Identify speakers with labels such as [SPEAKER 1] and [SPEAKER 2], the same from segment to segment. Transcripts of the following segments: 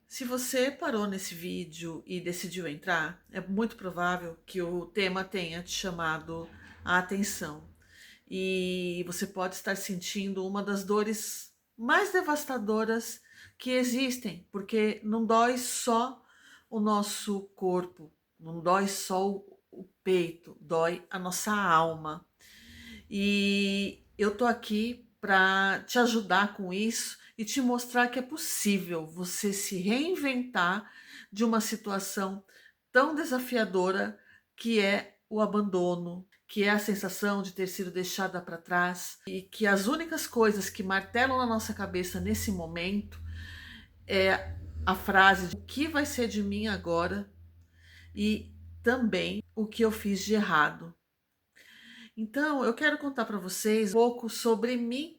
[SPEAKER 1] Se você parou nesse vídeo e decidiu entrar, é muito provável que o tema tenha te chamado a atenção. E você pode estar sentindo uma das dores mais devastadoras que existem, porque não dói só o nosso corpo, não dói só o peito, dói a nossa alma. E eu tô aqui para te ajudar com isso e te mostrar que é possível você se reinventar de uma situação tão desafiadora que é o abandono, que é a sensação de ter sido deixada para trás e que as únicas coisas que martelam na nossa cabeça nesse momento é a frase de o que vai ser de mim agora e também o que eu fiz de errado. Então, eu quero contar para vocês um pouco sobre mim,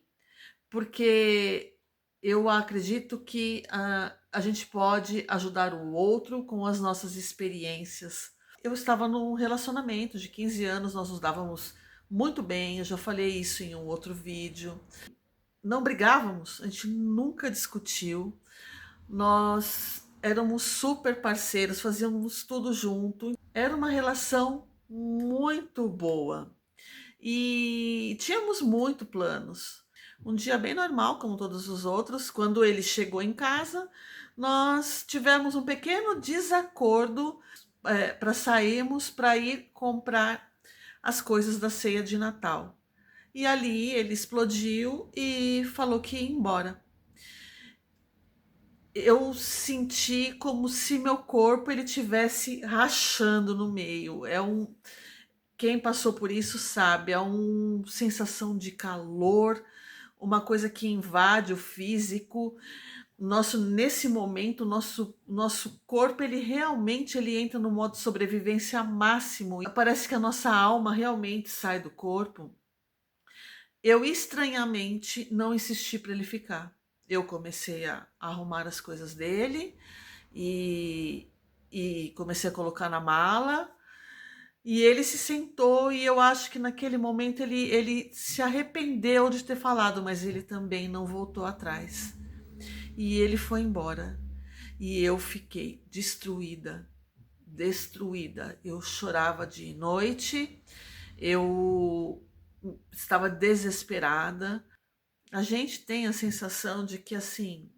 [SPEAKER 1] porque eu acredito que a gente pode ajudar o outro com as nossas experiências. Eu estava num relacionamento de 15 anos, nós nos dávamos muito bem, eu já falei isso em um outro vídeo. Não brigávamos, a gente nunca discutiu, nós éramos super parceiros, fazíamos tudo junto. Era uma relação muito boa. E tínhamos muito planos. Um dia bem normal, como todos os outros, quando ele chegou em casa, nós tivemos um pequeno desacordo para sairmos para ir comprar as coisas da ceia de Natal. E ali ele explodiu e falou que ia embora. Eu senti como se meu corpo ele tivesse rachando no meio. Quem passou por isso sabe, é uma sensação de calor, uma coisa que invade o físico. Nesse momento, nosso corpo, ele realmente ele entra no modo sobrevivência máximo. Parece que a nossa alma realmente sai do corpo. Eu estranhamente não insisti para ele ficar. Eu comecei a arrumar as coisas dele e, e comecei a colocar na mala. E ele se sentou e eu acho que naquele momento ele se arrependeu de ter falado, mas ele também não voltou atrás. E ele foi embora. E eu fiquei destruída, destruída. Eu chorava de noite, eu estava desesperada. A gente tem a sensação de que assim,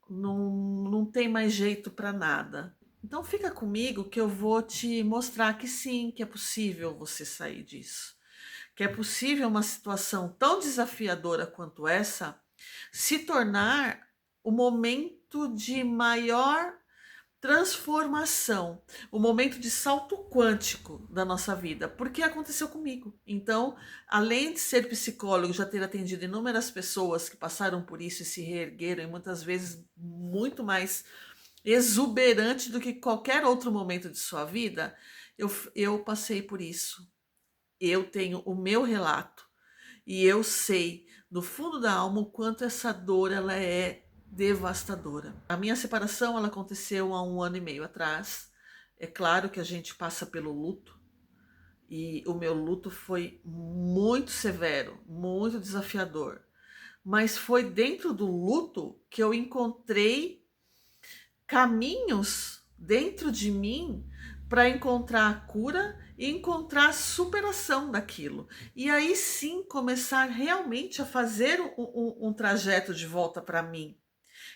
[SPEAKER 1] não tem mais jeito para nada. Então fica comigo que eu vou te mostrar que sim, que é possível você sair disso. Que é possível uma situação tão desafiadora quanto essa se tornar o momento de maior transformação, o momento de salto quântico da nossa vida, porque aconteceu comigo. Então, além de ser psicólogo, já ter atendido inúmeras pessoas que passaram por isso e se reergueram, e muitas vezes muito mais exuberante do que qualquer outro momento de sua vida, eu passei por isso. Eu tenho o meu relato e eu sei do fundo da alma o quanto essa dor ela é devastadora. A minha separação ela aconteceu há um ano e meio atrás. É claro que a gente passa pelo luto e o meu luto foi muito severo, muito desafiador. Mas foi dentro do luto que eu encontrei caminhos dentro de mim para encontrar a cura e encontrar a superação daquilo. E aí sim começar realmente a fazer um trajeto de volta para mim,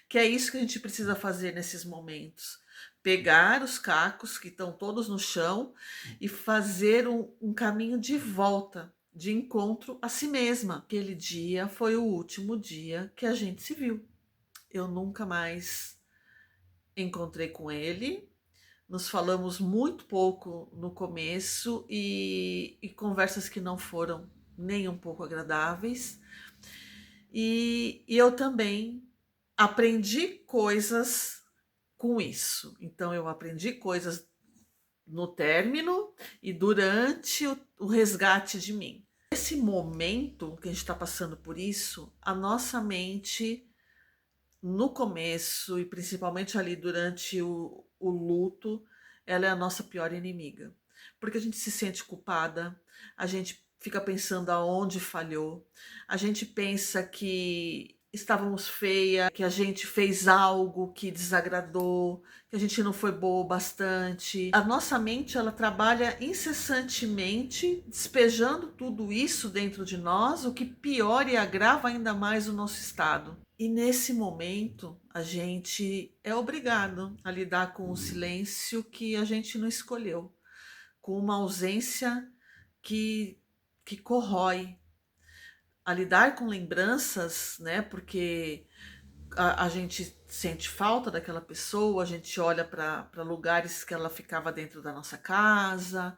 [SPEAKER 1] que é isso que a gente precisa fazer nesses momentos. Pegar os cacos que estão todos no chão e fazer um caminho de volta, de encontro a si mesma. Aquele dia foi o último dia que a gente se viu. Eu nunca mais encontrei com ele. Nos falamos muito pouco no começo e conversas que não foram nem um pouco agradáveis. E eu também aprendi coisas com isso. Então, eu aprendi coisas no término e durante o resgate de mim. Nesse momento que a gente está passando por isso, a nossa mente no começo e principalmente ali durante o luto, ela é a nossa pior inimiga. Porque a gente se sente culpada, a gente fica pensando aonde falhou, a gente pensa que estávamos feia, que a gente fez algo que desagradou, que a gente não foi boa o bastante. A nossa mente, ela trabalha incessantemente, despejando tudo isso dentro de nós, o que piora e agrava ainda mais o nosso estado. E nesse momento, a gente é obrigado a lidar com o silêncio que a gente não escolheu, com uma ausência que, que corrói, a lidar com lembranças, né? Porque a gente sente falta daquela pessoa, a gente olha para lugares que ela ficava dentro da nossa casa,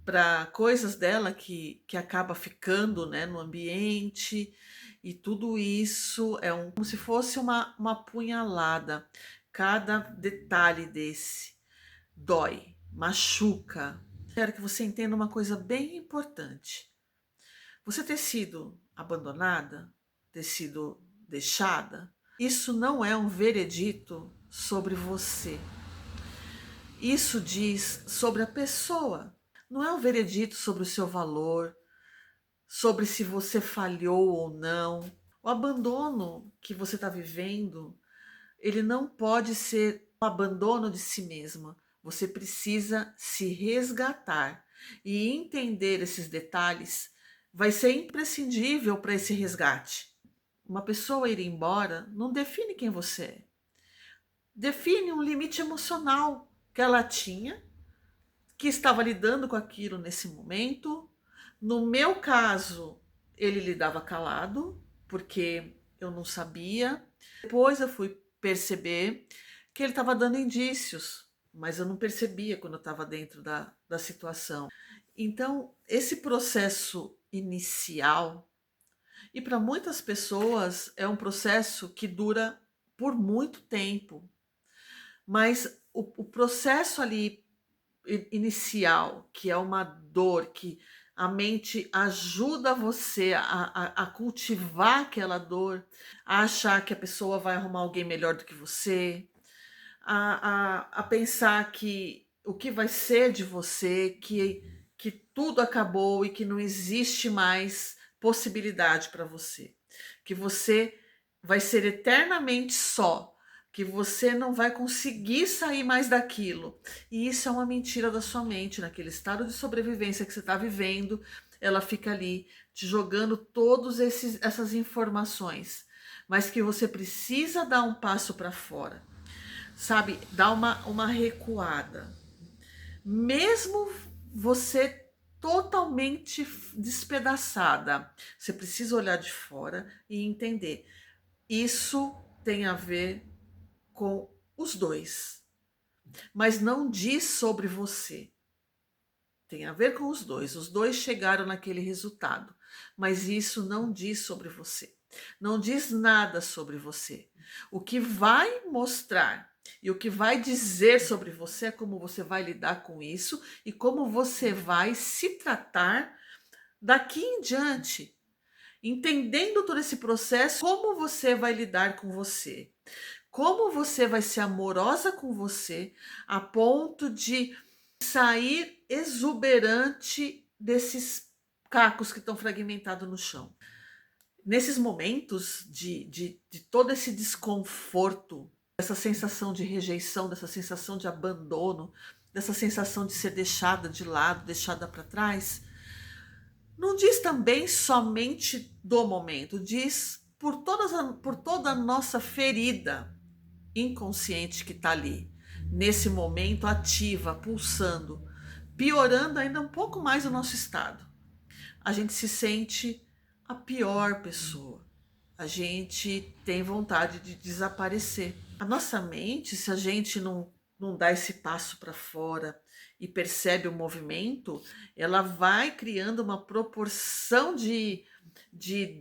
[SPEAKER 1] para coisas dela que acaba ficando, né, no ambiente, e tudo isso é como se fosse uma punhalada. Cada detalhe desse dói, machuca. Quero que você entenda uma coisa bem importante. Você ter sido abandonada, ter sido deixada, isso não é um veredito sobre você. Isso diz sobre a pessoa. Não é um veredito sobre o seu valor, sobre se você falhou ou não. O abandono que você está vivendo, ele não pode ser um abandono de si mesma. Você precisa se resgatar e entender esses detalhes. Vai ser imprescindível para esse resgate. Uma pessoa ir embora não define quem você é. Define um limite emocional que ela tinha, que estava lidando com aquilo nesse momento. No meu caso, ele lidava calado, porque eu não sabia. Depois eu fui perceber que ele estava dando indícios, mas eu não percebia quando eu estava dentro da situação. Então, esse processo inicial, e para muitas pessoas é um processo que dura por muito tempo, mas o processo ali inicial, que é uma dor, que a mente ajuda você a cultivar aquela dor, a achar que a pessoa vai arrumar alguém melhor do que você, a pensar que o que vai ser de você, que tudo acabou e que não existe mais possibilidade para você, que você vai ser eternamente só, que você não vai conseguir sair mais daquilo. E isso é uma mentira da sua mente, naquele estado de sobrevivência que você está vivendo, ela fica ali te jogando todas essas informações, mas que você precisa dar um passo para fora, sabe? Dar uma recuada. Mesmo você totalmente despedaçada, você precisa olhar de fora e entender. Isso tem a ver com os dois, mas não diz sobre você. Tem a ver com os dois chegaram naquele resultado, mas isso não diz sobre você, não diz nada sobre você. O que vai mostrar e o que vai dizer sobre você é como você vai lidar com isso e como você vai se tratar daqui em diante. Entendendo todo esse processo, como você vai lidar com você, como você vai ser amorosa com você a ponto de sair exuberante desses cacos que estão fragmentados no chão. Nesses momentos de todo esse desconforto, dessa sensação de rejeição, dessa sensação de abandono, dessa sensação de ser deixada de lado, deixada para trás, não diz também somente do momento, diz por toda a nossa ferida inconsciente que está ali, nesse momento ativa, pulsando, piorando ainda um pouco mais o nosso estado. A gente se sente a pior pessoa. A gente tem vontade de desaparecer. A nossa mente, se a gente não dá esse passo para fora e percebe o movimento, ela vai criando uma proporção de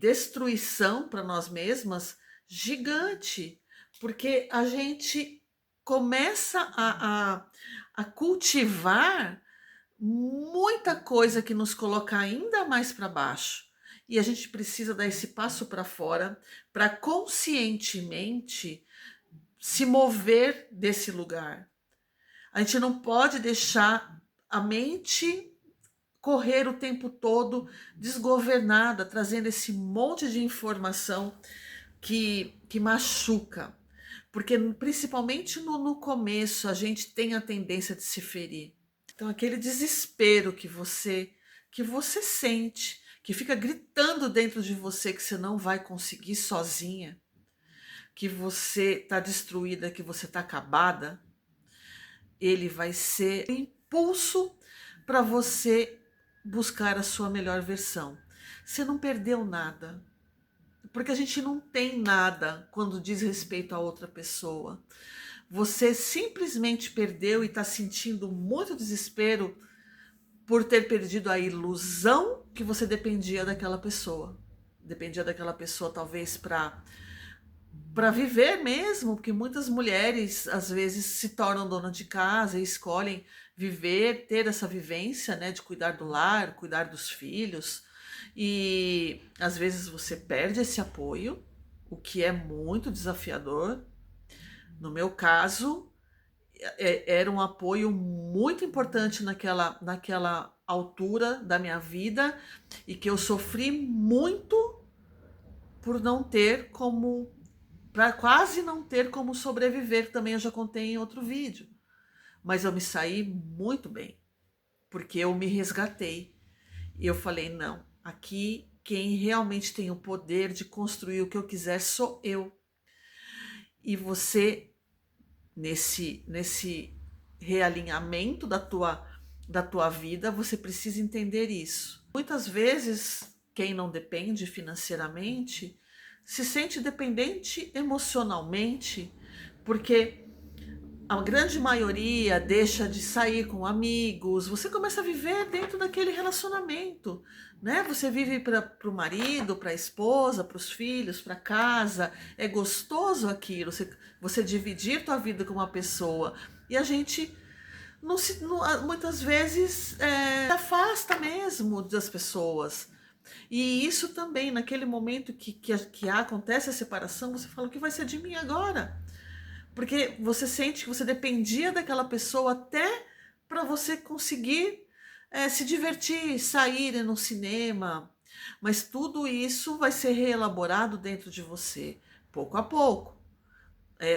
[SPEAKER 1] destruição para nós mesmas gigante, porque a gente começa a cultivar muita coisa que nos coloca ainda mais para baixo. E a gente precisa dar esse passo para fora para conscientemente se mover desse lugar. A gente não pode deixar a mente correr o tempo todo desgovernada, trazendo esse monte de informação que machuca. Porque principalmente no começo a gente tem a tendência de se ferir. Então aquele desespero que você sente, que fica gritando dentro de você que você não vai conseguir sozinha, que você está destruída, que você está acabada, ele vai ser um impulso para você buscar a sua melhor versão. Você não perdeu nada, porque a gente não tem nada quando diz respeito a outra pessoa. Você simplesmente perdeu e está sentindo muito desespero por ter perdido a ilusão que você dependia daquela pessoa. Dependia daquela pessoa talvez para viver mesmo, porque muitas mulheres às vezes se tornam dona de casa e escolhem viver, ter essa vivência, né, de cuidar do lar, cuidar dos filhos, e às vezes você perde esse apoio, o que é muito desafiador. No meu caso, era um apoio muito importante naquela altura da minha vida e que eu sofri muito por não ter como, para quase não ter como sobreviver, também eu já contei em outro vídeo. Mas eu me saí muito bem, porque eu me resgatei. E eu falei, não, aqui quem realmente tem o poder de construir o que eu quiser sou eu. E você, nesse realinhamento da tua vida, você precisa entender isso. Muitas vezes, quem não depende financeiramente se sente dependente emocionalmente, porque a grande maioria deixa de sair com amigos, você começa a viver dentro daquele relacionamento, né? Você vive para o marido, para a esposa, para os filhos, para casa. É gostoso aquilo, você dividir tua vida com uma pessoa. E a gente muitas vezes se afasta mesmo das pessoas. E isso também, naquele momento que acontece a separação, você fala: o que vai ser de mim agora? Porque você sente que você dependia daquela pessoa até para você conseguir se divertir, sair no cinema. Mas tudo isso vai ser reelaborado dentro de você, pouco a pouco.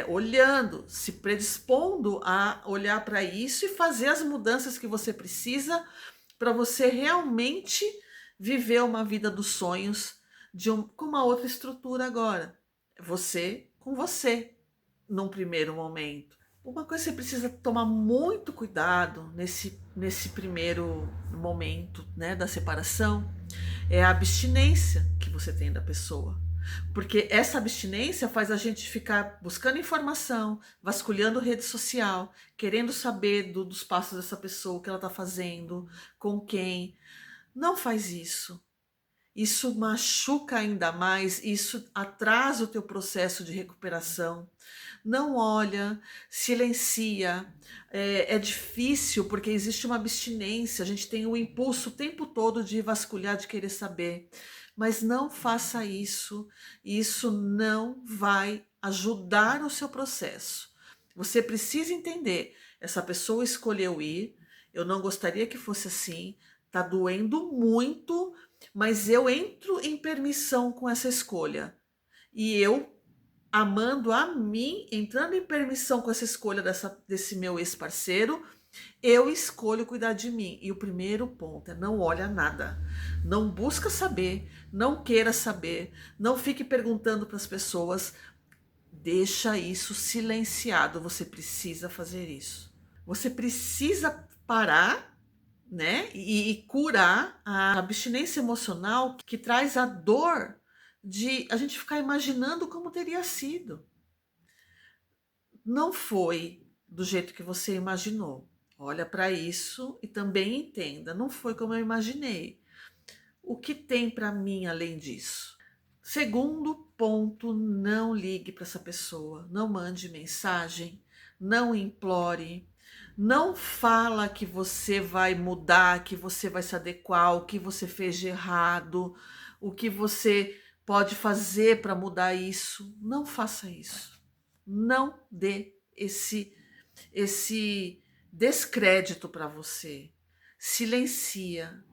[SPEAKER 1] Olhando, se predispondo a olhar para isso e fazer as mudanças que você precisa para você realmente viver uma vida dos sonhos com uma outra estrutura agora. Você com você, num primeiro momento. Uma coisa que você precisa tomar muito cuidado nesse primeiro momento, né, da separação é a abstinência que você tem da pessoa. Porque essa abstinência faz a gente ficar buscando informação, vasculhando rede social, querendo saber dos passos dessa pessoa, o que ela está fazendo, com quem. Não faz isso. Isso machuca ainda mais, isso atrasa o teu processo de recuperação. Não olha, silencia. É difícil porque existe uma abstinência, a gente tem o impulso o tempo todo de vasculhar, de querer saber. Mas não faça isso, isso não vai ajudar o seu processo. Você precisa entender, essa pessoa escolheu ir, eu não gostaria que fosse assim, tá doendo muito, mas eu entro em permissão com essa escolha. E eu, amando a mim, entrando em permissão com essa escolha desse meu ex-parceiro, eu escolho cuidar de mim. E o primeiro ponto é: não olha nada. Não busca saber, não queira saber, não fique perguntando para as pessoas. Deixa isso silenciado. Você precisa fazer isso. Você precisa parar, né? E curar a abstinência emocional que traz a dor de a gente ficar imaginando como teria sido. Não foi do jeito que você imaginou. Olha para isso e também entenda, não foi como eu imaginei. O que tem para mim além disso? Segundo ponto, não ligue para essa pessoa, não mande mensagem, não implore, não fala que você vai mudar, que você vai se adequar, o que você fez de errado, o que você pode fazer para mudar isso. Não faça isso. Não dê esse descrédito para você. Silencia.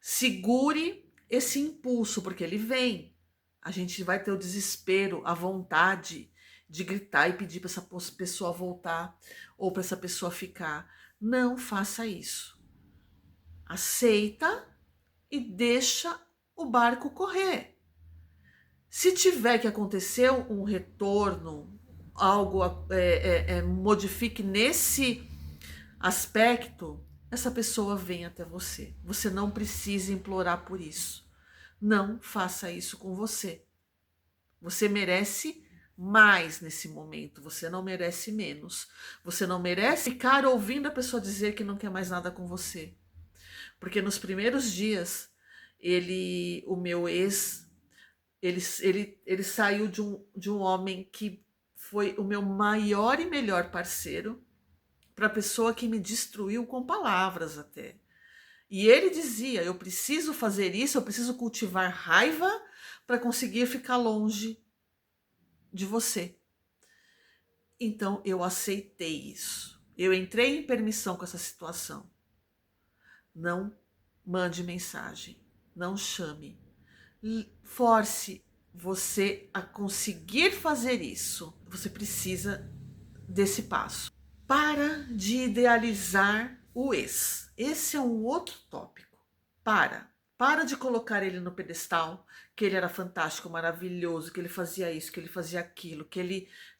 [SPEAKER 1] Segure esse impulso, porque ele vem. a gente vai ter o desespero, a vontade de gritar e pedir para essa pessoa voltar ou para essa pessoa ficar. Não faça isso. Aceita e deixa o barco correr. Se tiver que acontecer um retorno, algo modifique nesse aspecto, essa pessoa vem até você. Você não precisa implorar por isso. Não faça isso com você. Você merece mais nesse momento. Você não merece menos. Você não merece ficar ouvindo a pessoa dizer que não quer mais nada com você. Porque nos primeiros dias, o meu ex, ele saiu de um homem que foi o meu maior e melhor parceiro para a pessoa que me destruiu com palavras até. E ele dizia: eu preciso fazer isso, eu preciso cultivar raiva para conseguir ficar longe de você. Então eu aceitei isso. Eu entrei em permissão com essa situação. Não mande mensagem, não chame, force você a conseguir fazer isso. Você precisa desse passo. Para de idealizar o ex. Esse é um outro tópico. Para de colocar ele no pedestal, que ele era fantástico, maravilhoso, que ele fazia isso, que ele fazia aquilo, que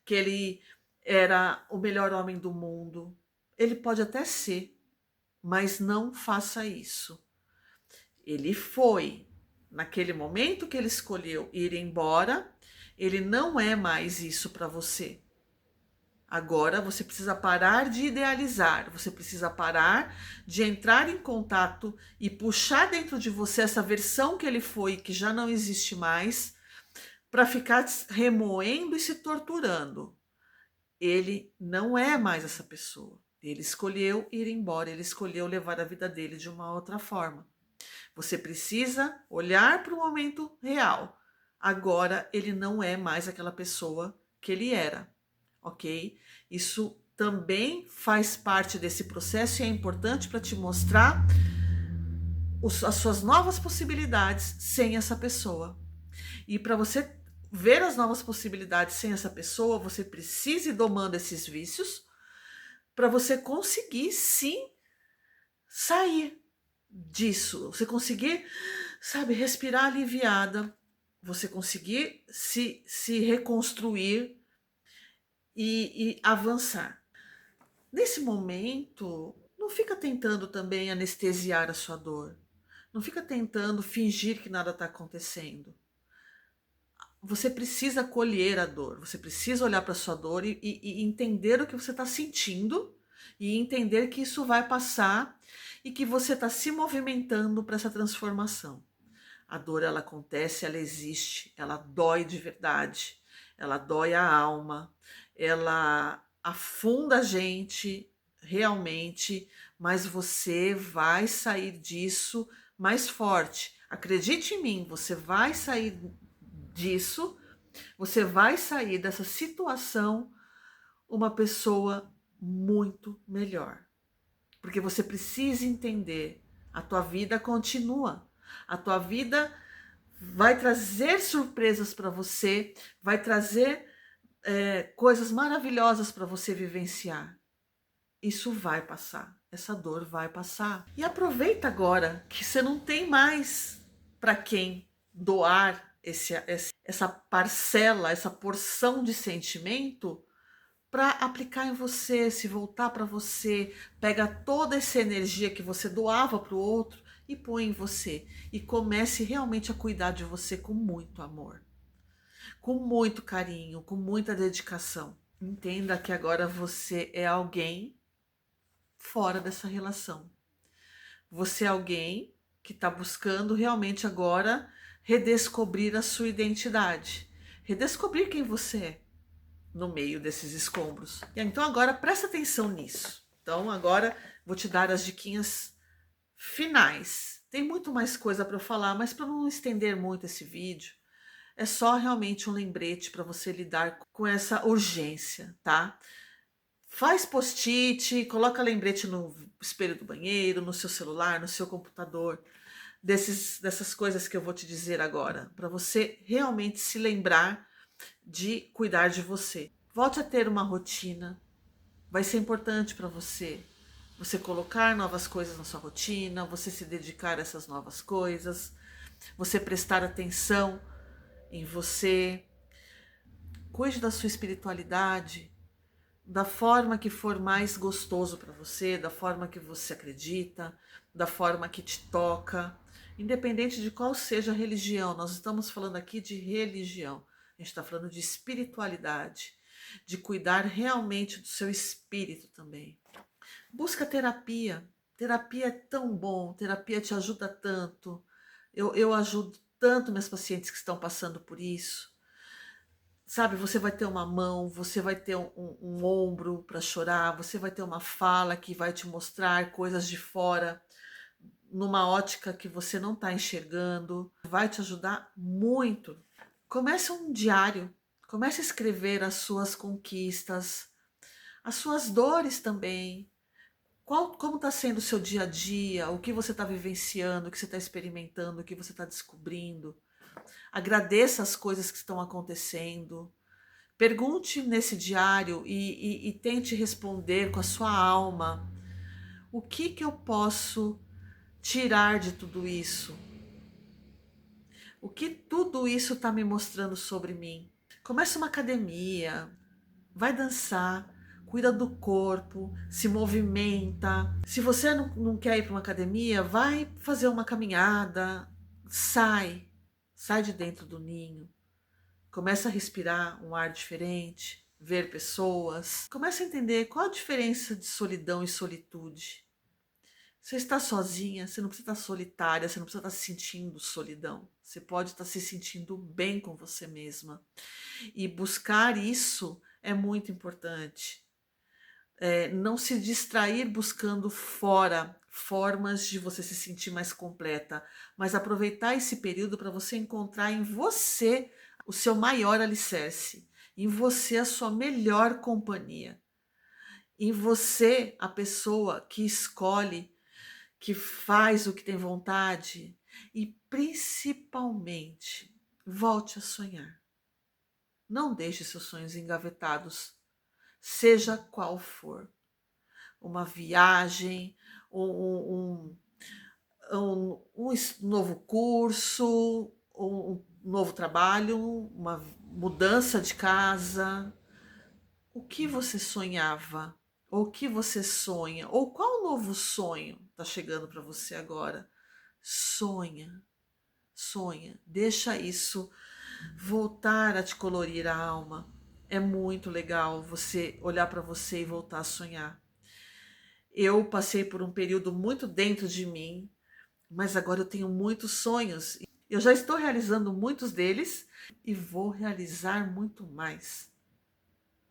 [SPEAKER 1] ele era o melhor homem do mundo. Ele pode até ser, mas não faça isso. Ele foi. Naquele momento que ele escolheu ir embora, ele não é mais isso para você. Agora você precisa parar de idealizar, você precisa parar de entrar em contato e puxar dentro de você essa versão que ele foi, que já não existe mais, para ficar remoendo e se torturando. Ele não é mais essa pessoa. Ele escolheu ir embora, ele escolheu levar a vida dele de uma outra forma. Você precisa olhar para o momento real. Agora ele não é mais aquela pessoa que ele era, ok? Isso também faz parte desse processo e é importante para te mostrar as suas novas possibilidades sem essa pessoa. E para você ver as novas possibilidades sem essa pessoa, você precisa ir domando esses vícios para você conseguir sim sair disso, você conseguir, sabe, respirar aliviada, você conseguir se reconstruir e avançar. Nesse momento, não fica tentando também anestesiar a sua dor. Não fica tentando fingir que nada está acontecendo. Você precisa colher a dor, você precisa olhar para a sua dor e entender o que você está sentindo e entender que isso vai passar e que você está se movimentando para essa transformação. A dor, ela acontece, ela existe, ela dói de verdade, ela dói a alma, ela afunda a gente realmente, mas você vai sair disso mais forte. Acredite em mim, você vai sair disso, você vai sair dessa situação uma pessoa muito melhor. Porque você precisa entender, a tua vida continua. A tua vida vai trazer surpresas para você, vai trazer coisas maravilhosas para você vivenciar. Isso vai passar, essa dor vai passar. E aproveita agora que você não tem mais para quem doar essa parcela, essa porção de sentimento para aplicar em você, se voltar para você, pega toda essa energia que você doava para o outro e põe em você e comece realmente a cuidar de você com muito amor, com muito carinho, com muita dedicação. Entenda que agora você é alguém fora dessa relação. Você é alguém que está buscando realmente agora redescobrir a sua identidade, redescobrir quem você é no meio desses escombros. Então agora presta atenção nisso. Então agora vou te dar as diquinhas finais. Tem muito mais coisa para eu falar, mas para não estender muito esse vídeo, é só realmente um lembrete para você lidar com essa urgência, tá? Faz post-it, coloca lembrete no espelho do banheiro, no seu celular, no seu computador. dessas coisas que eu vou te dizer agora, para você realmente se lembrar de cuidar de você. Volte a ter uma rotina. Vai ser importante para você. Você colocar novas coisas na sua rotina, você se dedicar a essas novas coisas, você prestar atenção em você. Cuide da sua espiritualidade, da forma que for mais gostoso para você, da forma que você acredita, da forma que te toca, independente de qual seja a religião. Nós estamos falando aqui de religião, a gente está falando de espiritualidade, de cuidar realmente do seu espírito também. Busca terapia. Terapia é tão bom, terapia te ajuda tanto. Eu ajudo tanto meus pacientes que estão passando por isso. Sabe, você vai ter uma mão, você vai ter um ombro para chorar, você vai ter uma fala que vai te mostrar coisas de fora, numa ótica que você não está enxergando. Vai te ajudar muito. Comece um diário, comece a escrever as suas conquistas, as suas dores também. Como está sendo o seu dia a dia, o que você está vivenciando, o que você está experimentando, o que você está descobrindo. Agradeça as coisas que estão acontecendo. Pergunte nesse diário e tente responder com a sua alma. O que eu posso tirar de tudo isso? O que tudo isso está me mostrando sobre mim? Comece uma academia, vai dançar, cuida do corpo, se movimenta. Se você não quer ir para uma academia, vai fazer uma caminhada, sai de dentro do ninho. Começa a respirar um ar diferente, ver pessoas. Começa a entender qual a diferença de solidão e solitude. Você está sozinha, você não precisa estar solitária, você não precisa estar se sentindo solidão. Você pode estar se sentindo bem com você mesma. E buscar isso é muito importante. Não se distrair buscando fora formas de você se sentir mais completa, mas aproveitar esse período para você encontrar em você o seu maior alicerce, em você a sua melhor companhia, em você a pessoa que escolhe, que faz o que tem vontade e principalmente volte a sonhar. Não deixe seus sonhos engavetados, seja qual for. Uma viagem, um novo curso, um novo trabalho, uma mudança de casa. O que você sonhava? Ou o que você sonha? Ou qual novo sonho está chegando para você agora? Sonha, sonha. Deixa isso voltar a te colorir a alma. É muito legal você olhar para você e voltar a sonhar. Eu passei por um período muito dentro de mim, mas agora eu tenho muitos sonhos. Eu já estou realizando muitos deles e vou realizar muito mais.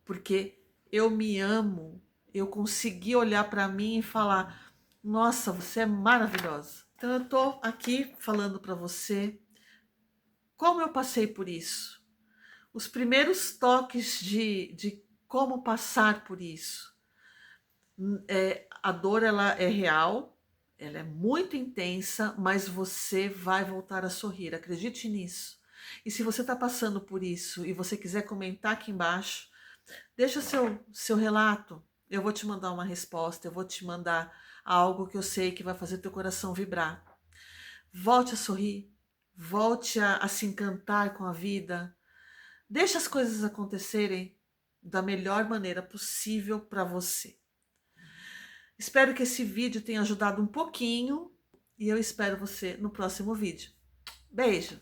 [SPEAKER 1] Porque eu me amo, eu consegui olhar para mim e falar: nossa, você é maravilhosa. Então eu estou aqui falando para você como eu passei por isso. Os primeiros toques de como passar por isso. A dor ela é real, ela é muito intensa, mas você vai voltar a sorrir, acredite nisso. E se você está passando por isso e você quiser comentar aqui embaixo, deixa seu relato, eu vou te mandar uma resposta, eu vou te mandar algo que eu sei que vai fazer teu coração vibrar. Volte a sorrir, volte a se encantar com a vida, deixa as coisas acontecerem da melhor maneira possível para você. Espero que esse vídeo tenha ajudado um pouquinho e eu espero você no próximo vídeo. Beijo!